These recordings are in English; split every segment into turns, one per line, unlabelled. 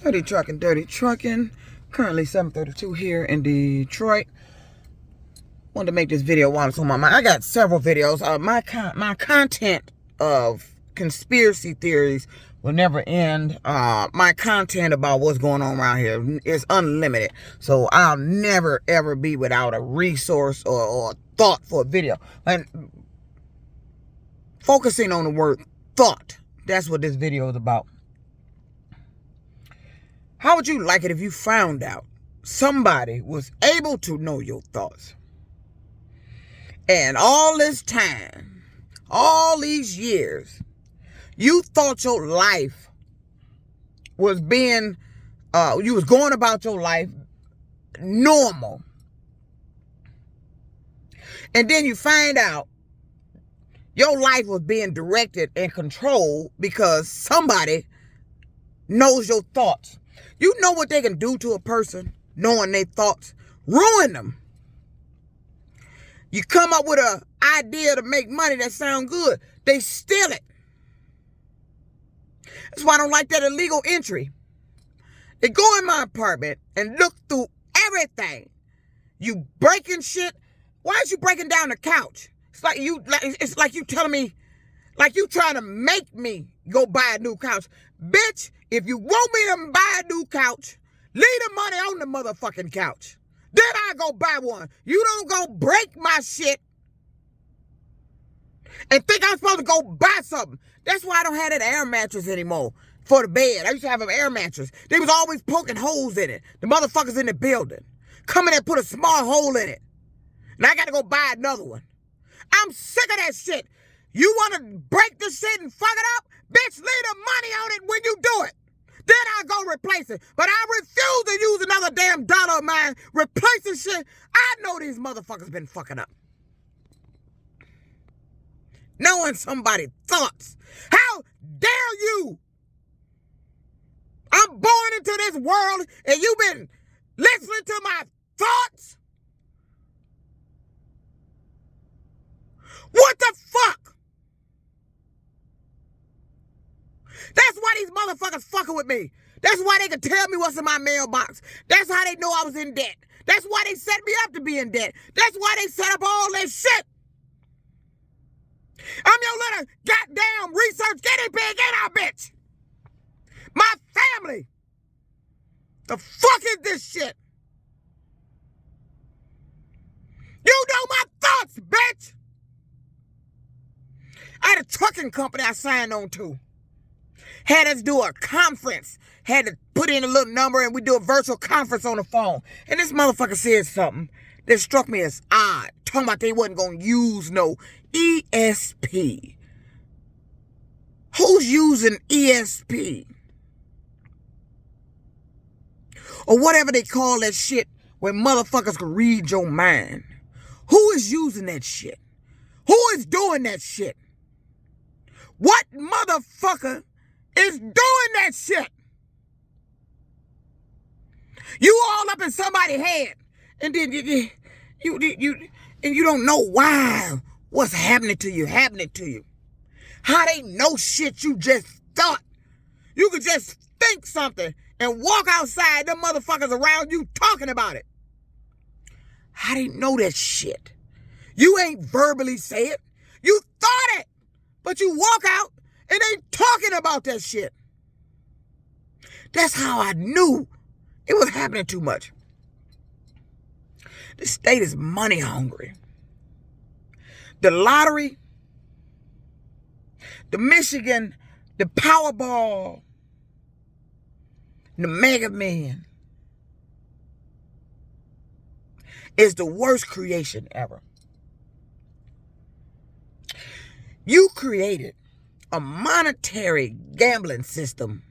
Dirty trucking. Currently 7:32 here in Detroit. Wanted to make this video while it's on my mind. I got several videos. My content of conspiracy theories will never end. My content about what's going on around here is unlimited. So I'll never ever be without a resource or a thought for a video. And focusing on the word thought, that's what this video is about. How would you like it if you found out somebody was able to know your thoughts? And all this time, all these years, you thought your life was being, you was going about your life normal. And then you find out your life was being directed and controlled because somebody knows your thoughts. You know what they can do to a person knowing their thoughts? Ruin them. You come up with an idea to make money that sound good. They steal it. That's why I don't like that illegal entry. They go in my apartment and look through everything. You breaking shit. Why is you breaking down the couch? It's like you telling me, like you trying to make me go buy a new couch. Bitch, if you want me to buy a new couch, leave the money on the motherfucking couch. Then I go buy one. You don't go break my shit and think I'm supposed to go buy something. That's why I don't have that air mattress anymore for the bed. I used to have an air mattress. They was always poking holes in it. The motherfuckers in the building come in and put a small hole in it. And I got to go buy another one. I'm sick of that shit. You want to break the shit and fuck it up? Bitch, leave the money on it when you do it. Then I'll go replace it. But I refuse to use another damn dollar of mine replacing shit. I know these motherfuckers been fucking up. Knowing somebody's thoughts. How dare you? I'm born into this world and you've been listening to my thoughts? What the fuck? That's why these motherfuckers fucking with me. That's why they can tell me what's in my mailbox. That's how they know I was in debt. That's why they set me up to be in debt. That's why they set up all that shit. I'm your little goddamn research guinea pig in our bitch. My family. The fuck is this shit? You know my thoughts, bitch. I had a trucking company I signed on to. Had us do a conference. Had to put in a little number and we do a virtual conference on the phone. And this motherfucker said something that struck me as odd. Talking about they wasn't going to use no ESP. Who's using ESP? Or whatever they call that shit where motherfuckers can read your mind. Who is using that shit? Who is doing that shit? What motherfucker is doing that shit? You all up in somebody's head, and then you don't know why what's happening to you. How they know shit you just thought. You could just think something and walk outside, them motherfuckers around you talking about it. How they know that shit? You ain't verbally say it. You thought it. But you walk out and they talking about that shit. That's how I knew it was happening too much. The state is money hungry. The lottery, the Michigan, the Powerball, the Mega Million is the worst creation ever. You created a monetary gambling system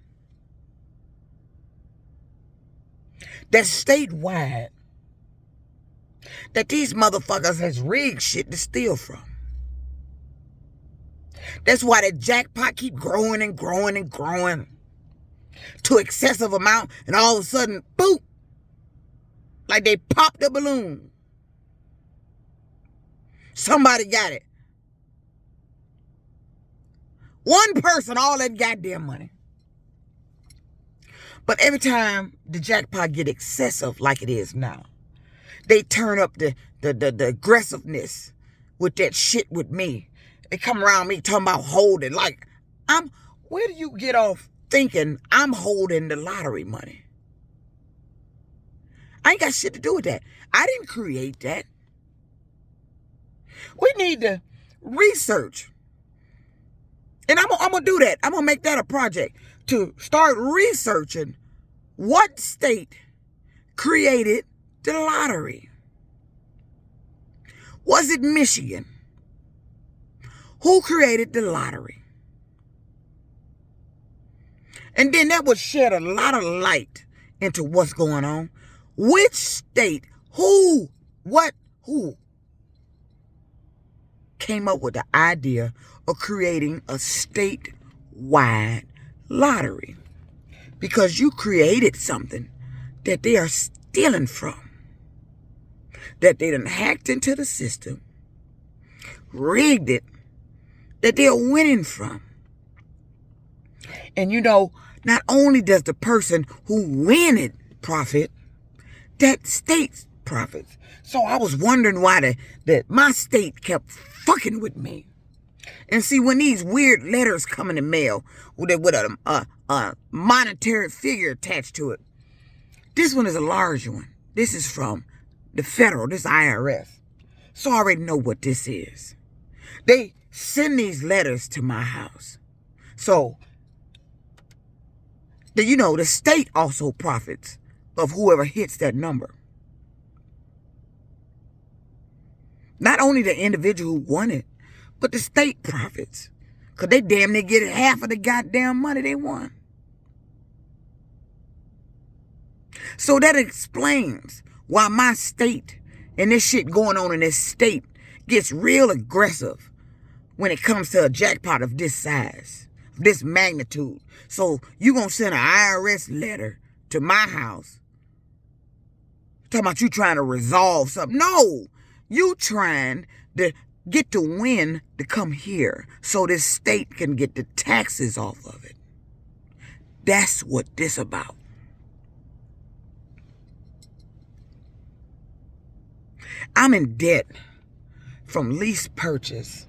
that's statewide that these motherfuckers has rigged shit to steal from. That's why the jackpot keep growing and growing and growing to excessive amount, and all of a sudden, boom, like they popped a balloon. Somebody got it. One person, all that goddamn money. But every time the jackpot get excessive like it is now, they turn up the aggressiveness with that shit with me. They come around me talking about holding. Like, where do you get off thinking I'm holding the lottery money? I ain't got shit to do with that. I didn't create that. We need to research. And I'm going to do that. I'm going to make that a project to start researching what state created the lottery. Was it Michigan? Who created the lottery? And then that would shed a lot of light into what's going on. Which state, who came up with the idea of creating a statewide lottery? Because you created something that they are stealing from, that they done hacked into the system, rigged it, that they're winning from. And not only does the person who win it profit, that state profits. So I was wondering why that my state kept fucking with me. And see, when these weird letters come in the mail with a monetary figure attached to it, this one is a large one. This is from the federal, this IRS. So I already know what this is. They send these letters to my house. So, the state also profits of whoever hits that number. Not only the individual who won it, but the state profits. Because they damn near get half of the goddamn money they won. So that explains why my state and this shit going on in this state gets real aggressive when it comes to a jackpot of this size, this magnitude. So you gonna send an IRS letter to my house talking about you trying to resolve something. No, you trying to get the win to come here so this state can get the taxes off of it. That's what this about. I'm in debt from lease purchase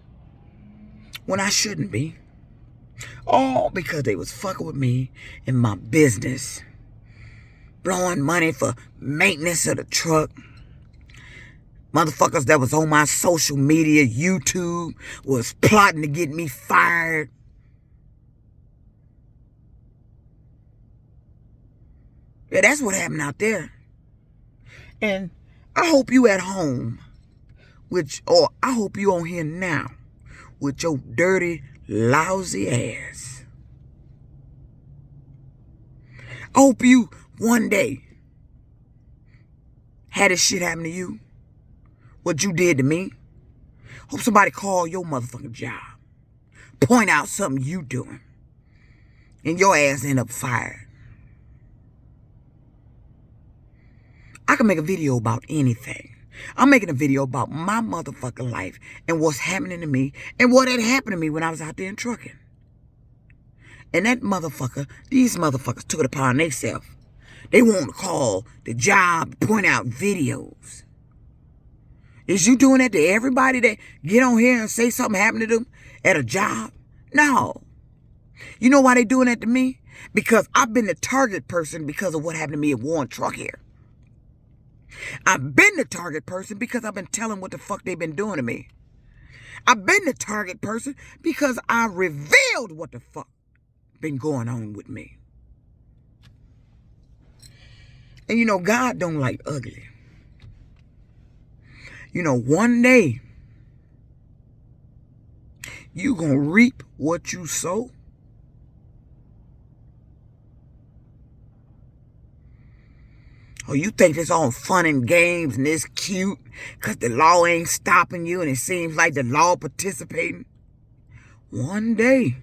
when I shouldn't be. All because they was fucking with me in my business. Blowing money for maintenance of the truck. Motherfuckers that was on my social media, YouTube, was plotting to get me fired. Yeah, that's what happened out there. And I hope you at home, or I hope you on here now with your dirty, lousy ass. I hope you one day had this shit happen to you. What you did to me. Hope somebody call your motherfucking job. Point out something you doing. And your ass end up fired. I can make a video about anything. I'm making a video about my motherfucking life and what's happening to me and what had happened to me when I was out there in trucking. And these motherfuckers took it upon themselves. They want to call the job, point out videos. Is you doing that to everybody that get on here and say something happened to them at a job? No. You know why they doing that to me? Because I've been the target person because of what happened to me at Warren Truck here. I've been the target person because I've been telling what the fuck they've been doing to me. I've been the target person because I revealed what the fuck been going on with me. And God don't like ugly. One day, you gonna reap what you sow. Oh, you think it's all fun and games and it's cute because the law ain't stopping you and it seems like the law participating? One day,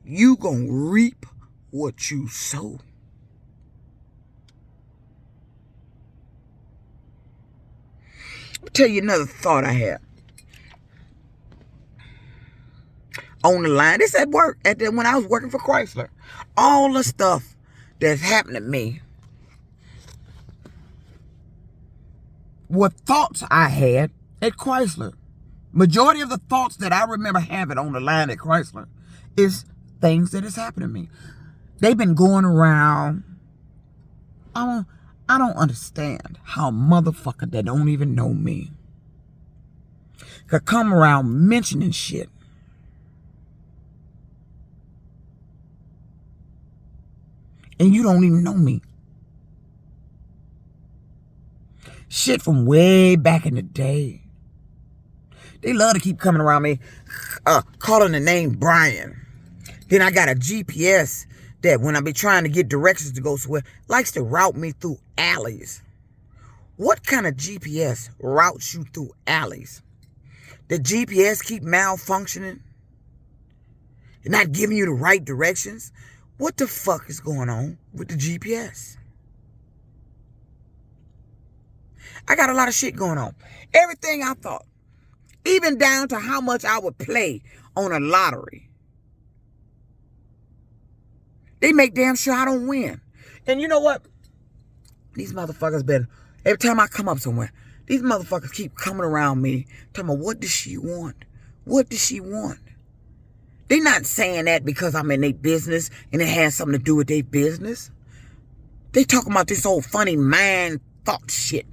you gonna reap what you sow. I'll tell you another thought I had. On the line, this at work, when I was working for Chrysler. All the stuff that's happened to me were thoughts I had at Chrysler. Majority of the thoughts that I remember having on the line at Chrysler is things that has happened to me. They've been going around. I don't understand how a motherfucker that don't even know me could come around mentioning shit. And you don't even know me. Shit from way back in the day. They love to keep coming around me, calling the name Brian. Then I got a GPS that when I be trying to get directions to go somewhere, likes to route me through alleys. What kind of GPS routes you through alleys? The GPS keep malfunctioning? Not giving you the right directions? What the fuck is going on with the GPS? I got a lot of shit going on. Everything I thought. Even down to how much I would play on a lottery. They make damn sure I don't win. And you know what? These motherfuckers been, every time I come up somewhere, these motherfuckers keep coming around me, talking about, what does she want? What does she want? They not saying that because I'm in their business and it has something to do with their business. They talking about this old funny mind thought shit.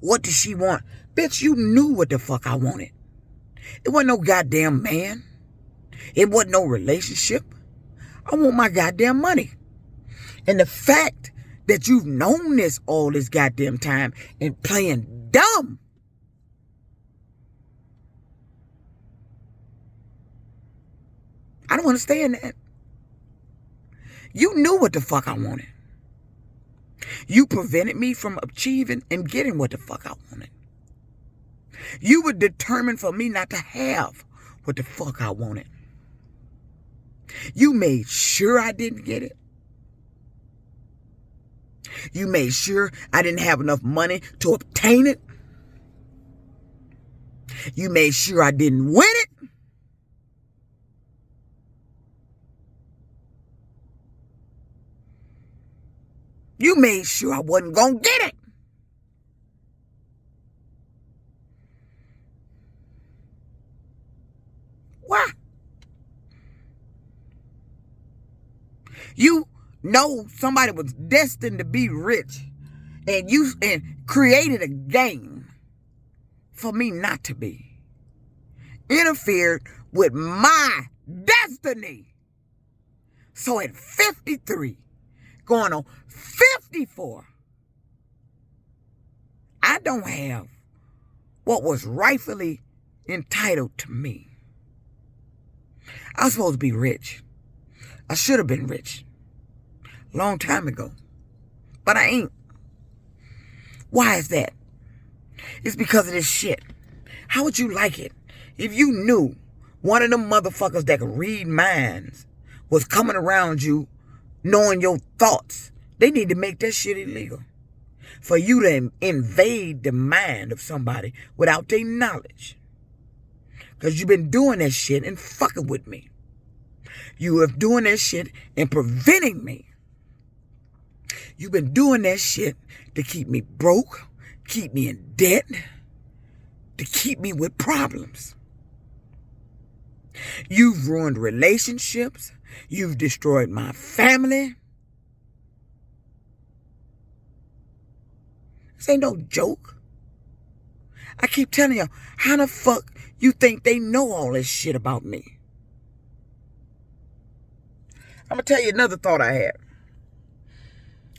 What does she want? Bitch, you knew what the fuck I wanted. It wasn't no goddamn man. It wasn't no relationship. I want my goddamn money. And the fact that you've known this all this goddamn time and playing dumb. I don't understand that. You knew what the fuck I wanted. You prevented me from achieving and getting what the fuck I wanted. You were determined for me not to have what the fuck I wanted. You made sure I didn't get it. You made sure I didn't have enough money to obtain it. You made sure I didn't win it. You made sure I wasn't going to get it. Why? You know somebody was destined to be rich and you created a game for me not to be. Interfered with my destiny. So at 53, going on 54, I don't have what was rightfully entitled to me. I was supposed to be rich. I should have been rich a long time ago, but I ain't. Why is that? It's because of this shit. How would you like it if you knew one of them motherfuckers that could read minds was coming around you knowing your thoughts? They need to make that shit illegal. For you to invade the mind of somebody without their knowledge. Because you've been doing that shit and fucking with me. You have doing that shit and preventing me. You've been doing that shit to keep me broke, keep me in debt, to keep me with problems. You've ruined relationships. You've destroyed my family. This ain't no joke. I keep telling you, how the fuck you think they know all this shit about me? I'm going to tell you another thought I had.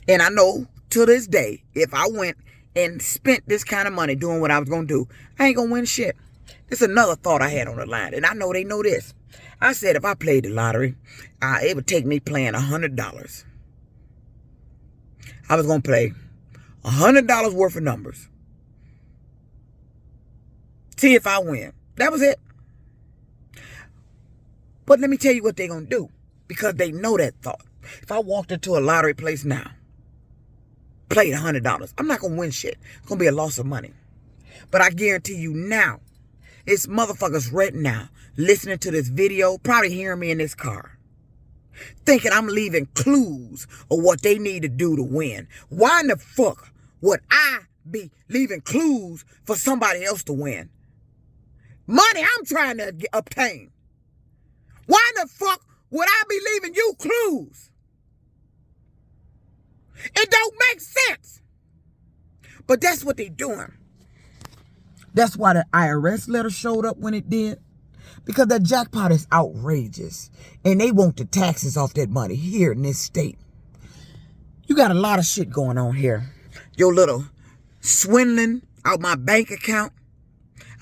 And I know to this day, if I went and spent this kind of money doing what I was going to do, I ain't going to win shit. This is another thought I had on the line. And I know they know this. I said if I played the lottery, it would take me playing $100. I was going to play $100 worth of numbers. See if I win. That was it. But let me tell you what they're going to do. Because they know that thought. If I walked into a lottery place now, played $100, I'm not going to win shit. It's going to be a loss of money. But I guarantee you now, it's motherfuckers right now listening to this video, probably hearing me in this car. thinking I'm leaving clues of what they need to do to win. Why in the fuck would I be leaving clues for somebody else to win? Money I'm trying to obtain. Why in the fuck would I be leaving you clues? It don't make sense. But that's what they doing. That's why the IRS letter showed up when it did. Because that jackpot is outrageous. And they want the taxes off that money here in this state. You got a lot of shit going on here. Your little swindling out my bank account.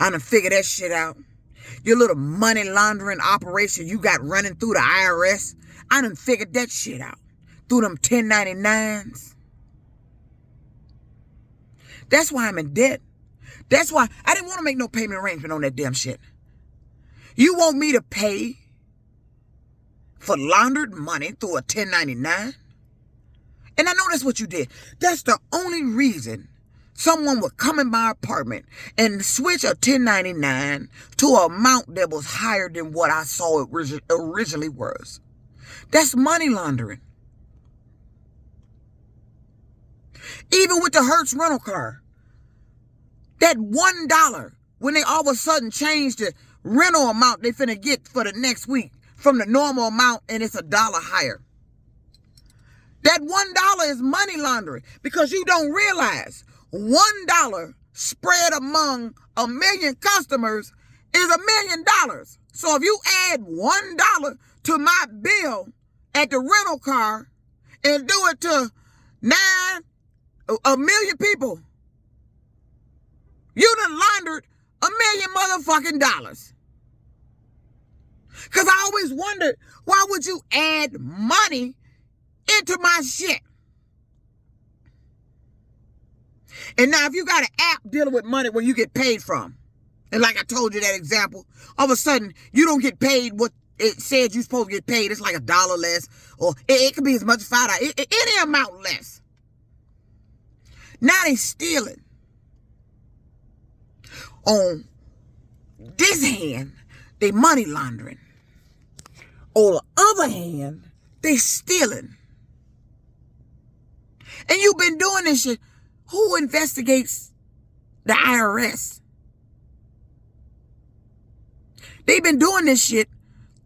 I done figured that shit out. Your little money laundering operation you got running through the IRS. I done figured that shit out. Through them 1099s. That's why I'm in debt. That's why I didn't want to make no payment arrangement on that damn shit. You want me to pay for laundered money through a 1099? And I know that's what you did. That's the only reason someone would come in my apartment and switch a 1099 to an amount that was higher than what I saw it originally was. That's money laundering. Even with the Hertz rental car, that $1, when they all of a sudden changed the rental amount they finna get for the next week from the normal amount and it's $1 higher. That $1 is money laundering because you don't realize $1 spread among 1 million customers is $1 million. So if you add $1 to my bill at the rental car and do it to 1 million people, you done laundered $1 million motherfucking dollars. Because I always wondered, why would you add money into my shit? And now if you got an app dealing with money where you get paid from, and like I told you that example, all of a sudden you don't get paid what it said you're supposed to get paid. It's like $1 less, or it could be as much as $5, any amount less. Now they stealing. On this hand, they money laundering. On the other hand, they stealing. And you've been doing this shit. Who investigates the IRS? They've been doing this shit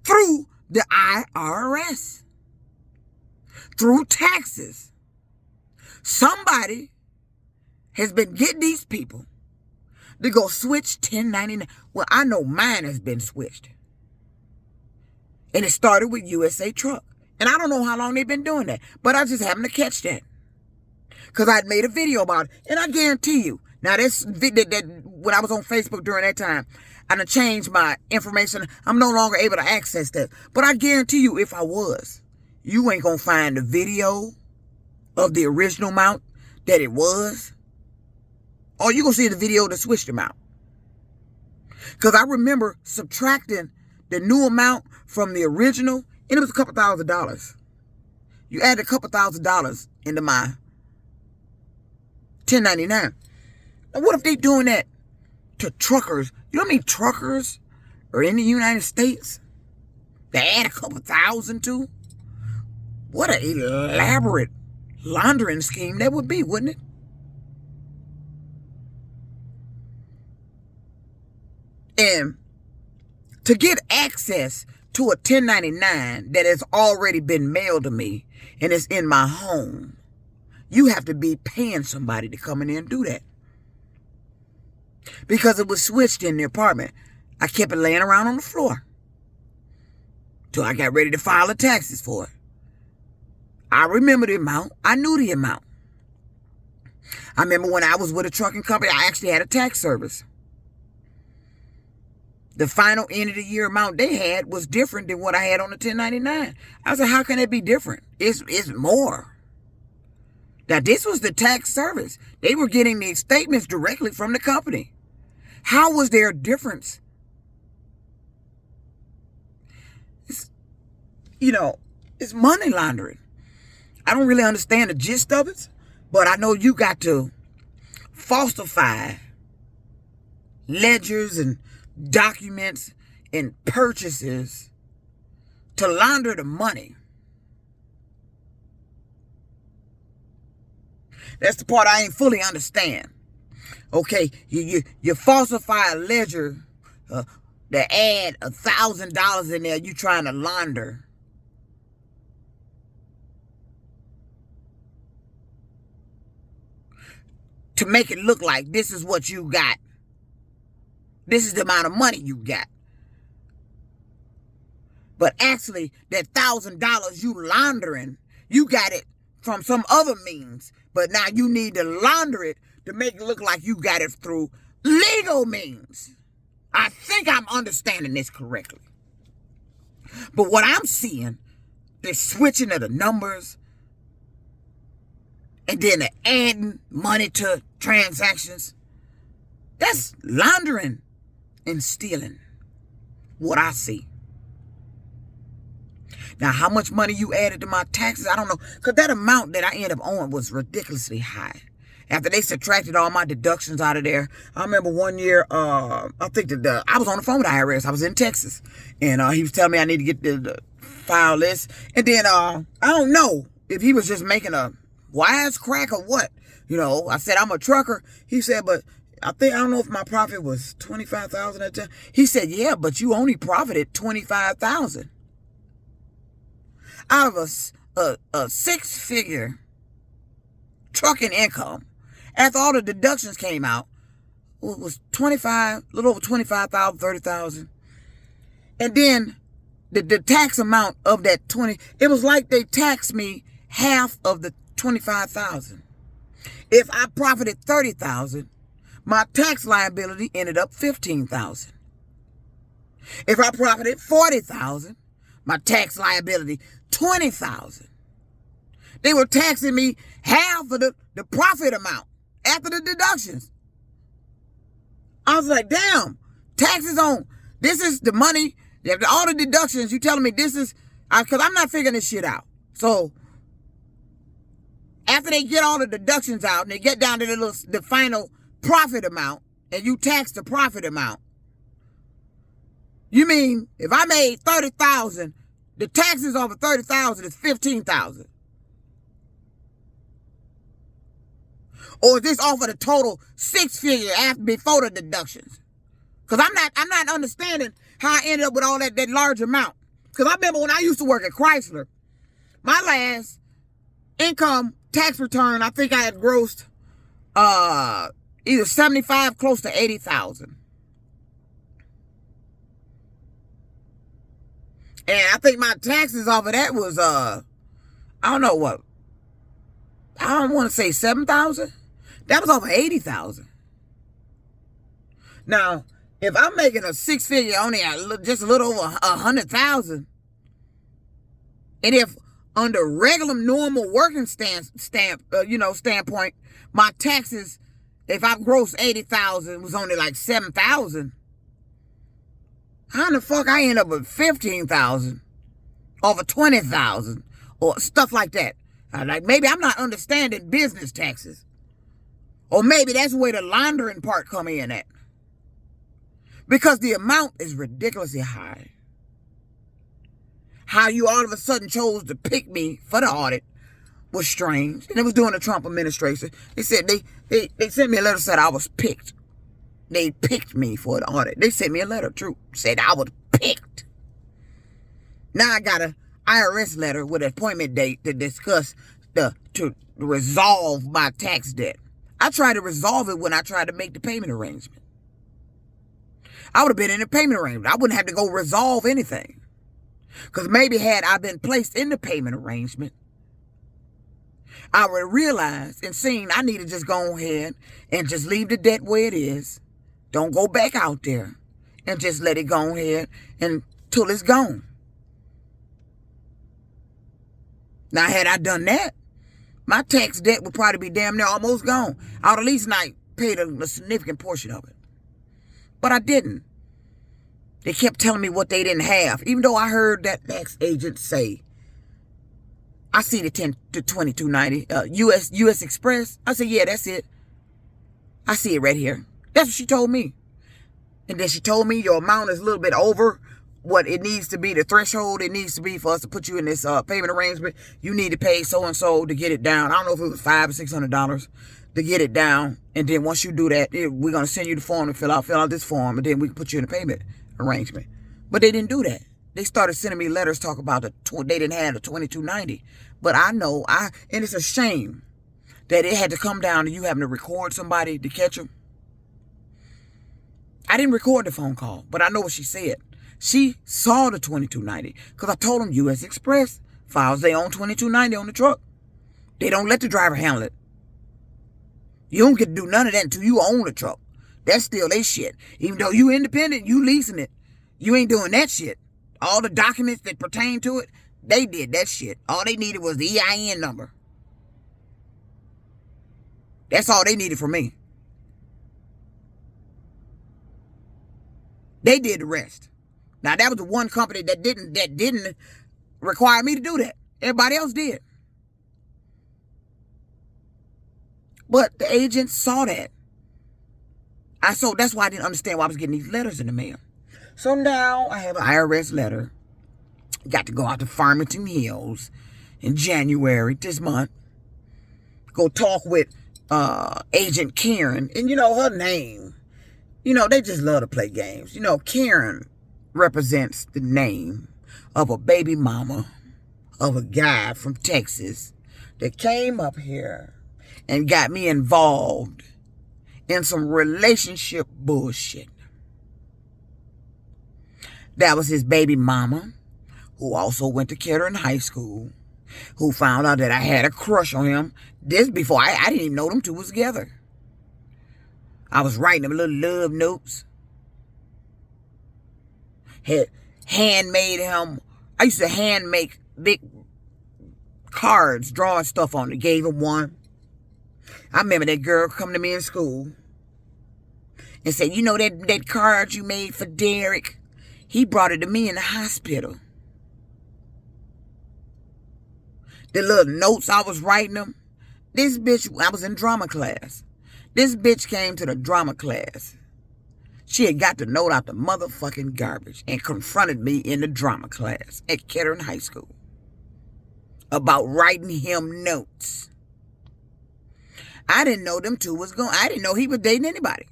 through the IRS. Through taxes. Somebody has been getting these people to go switch 1099. Well, I know mine has been switched. And it started with USA Truck. And I don't know how long they've been doing that. But I just happened to catch that. Because I'd made a video about it. And I guarantee you. Now, this video that when I was on Facebook during that time, I done changed my information. I'm no longer able to access that. But I guarantee you, if I was, you ain't going to find the video of the original amount that it was. Or you going to see the video that switched them out. Because I remember subtracting the new amount from the original, and it was a couple $1,000s. You add a couple $1,000s into my 1099. Now, what if they doing that to truckers? You know how many truckers are in the United States? They add a couple thousand to? What an elaborate laundering scheme that would be, wouldn't it? And to get access to a 1099 that has already been mailed to me and is in my home, you have to be paying somebody to come in there and do that. Because it was switched in the apartment. I kept it laying around on the floor till I got ready to file the taxes for it. I remember the amount. I knew the amount. I remember when I was with a trucking company, I actually had a tax service. The final end of the year amount they had was different than what I had on the 1099. I was like, how can it be different? It's more. Now, this was the tax service. They were getting these statements directly from the company. How was there a difference? It's money laundering. I don't really understand the gist of it, but I know you got to falsify ledgers and documents and purchases to launder the money. That's the part I ain't fully understand. Okay, you falsify a ledger to add $1,000 in there. You trying to launder. To make it look like this is what you got. This is the amount of money you got. But actually, that $1,000 you laundering, you got it from some other means. But now you need to launder it to make it look like you got it through legal means. I think I'm understanding this correctly. But what I'm seeing, the switching of the numbers, and then the adding money to transactions, that's laundering and stealing. What I see. Now, how much money you added to my taxes, I don't know. Because that amount that I ended up owing was ridiculously high. After they subtracted all my deductions out of there, I remember one year, I think that I was on the phone with the IRS. I was in Texas. And he was telling me I need to get the file list. And then I don't know if he was just making a wisecrack or what. You know, I said, I'm a trucker. He said, but I don't know if my profit was $25,000 at the time. He said, yeah, but you only profited $25,000. Out of a six-figure trucking income, after all the deductions came out, it was a little over 25,000, 30,000. And then the tax amount of that 20, it was like they taxed me half of the 25,000. If I profited 30,000, my tax liability ended up 15,000. If I profited 40,000, my tax liability 20,000. They were taxing me half of the profit amount after the deductions. I was like, damn, taxes on, this is the money, after all the deductions, you telling me this is, because I'm not figuring this shit out. So, after they get all the deductions out and they get down to the final profit amount, and you tax the profit amount, you mean if I made 30,000, the taxes over 30,000 is 15,000? Or is this off of the total six-figure before the deductions? Because I'm not understanding how I ended up with all that large amount. Because I remember when I used to work at Chrysler, my last income tax return, I think I had grossed either 75, close to 80,000. And I think my taxes off of that was I don't know what. I don't want to say 7,000. That was over 80,000. Now, if I'm making a six-figure only just a little over 100,000, and if under regular normal working standpoint, my taxes, if I grossed 80,000, was only like 7,000. How in the fuck I end up with 15,000 over 20,000 or stuff like that? Like maybe I'm not understanding business taxes. Or maybe that's where the laundering part come in at. Because the amount is ridiculously high. How you all of a sudden chose to pick me for the audit was strange. And it was during the Trump administration. They said they sent me a letter that said I was picked. They picked me for the audit. They sent me a letter, true. Said I was picked. Now I got an IRS letter with an appointment date to discuss to resolve my tax debt. I tried to resolve it when I tried to make the payment arrangement. I would have been in a payment arrangement. I wouldn't have to go resolve anything. Because maybe had I been placed in the payment arrangement, I would have realized and seen I need to just go ahead and just leave the debt where it is. Don't go back out there and just let it go ahead until it's gone. Now, had I done that, my tax debt would probably be damn near almost gone. I would at least not paid a significant portion of it. But I didn't. They kept telling me what they didn't have. Even though I heard that tax agent say, I see the 10 to 2290 US Express. I said, yeah, that's it. I see it right here. That's what she told me. And then she told me your amount is a little bit over what it needs to be, the threshold it needs to be for us to put you in this payment arrangement. You need to pay so and so to get it down. I don't know if it was $500 or $600 to get it down. And then once you do that, we're gonna send you the form to fill out this form, and then we can put you in a payment arrangement. But they didn't do that. They started sending me letters talking about they didn't have the 2290. But I know and it's a shame that it had to come down to you having to record somebody to catch them. I didn't record the phone call, but I know what she said. She saw the 2290 because I told them U.S. Express files their own 2290 on the truck. They don't let the driver handle it. You don't get to do none of that until you own the truck. That's still their shit. Even though you independent, you leasing it. You ain't doing that shit. All the documents that pertain to it, they did that shit. All they needed was the EIN number. That's all they needed from me. They did the rest. Now that was the one company that didn't require me to do that. Everybody else did. But the agent saw that. That's why I didn't understand why I was getting these letters in the mail. So now I have an IRS letter. Got to go out to Farmington Hills in January this month. Go talk with Agent Karen. And you know her name. You know, they just love to play games. You know, Karen represents the name of a baby mama of a guy from Texas that came up here and got me involved in some relationship bullshit. That was his baby mama, who also went to Kettering High School, who found out that I had a crush on him. This before I didn't even know them two was together. I was writing them little love notes. Had handmade him. I used to hand make big cards, drawing stuff on it. Gave him one. I remember that girl coming to me in school and said, you know that card you made for Derek? He brought it to me in the hospital. The little notes I was writing them. This bitch, I was in drama class. This bitch came to the drama class. She had got the note out the motherfucking garbage and confronted me in the drama class at Kettering High School about writing him notes. I didn't know them two I didn't know he was dating anybody.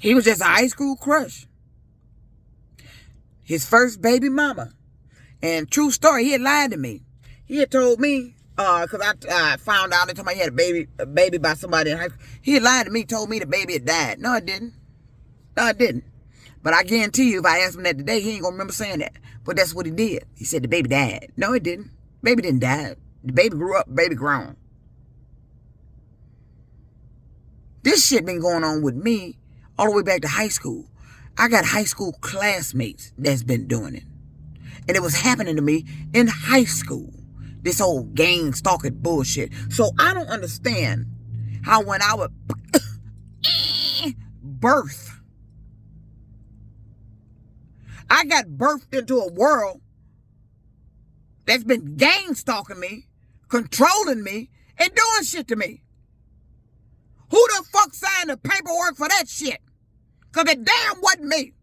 He was just a high school crush. His first baby mama. And true story, he had lied to me. He had told me, because I found out that somebody had a baby by somebody in high school. He had lied to me, told me the baby had died. No, it didn't. No, it didn't. But I guarantee you, if I asked him that today, he ain't gonna remember saying that. But that's what he did. He said the baby died. No, it didn't. Baby didn't die. The baby grew up, baby grown. This shit been going on with me all the way back to high school. I got high school classmates that's been doing it. And it was happening to me in high school. This whole gang stalking bullshit. So I don't understand how when I would birth, I got birthed into a world that's been gang stalking me, controlling me, and doing shit to me. Who the fuck signed the paperwork for that shit? Because it damn wasn't me.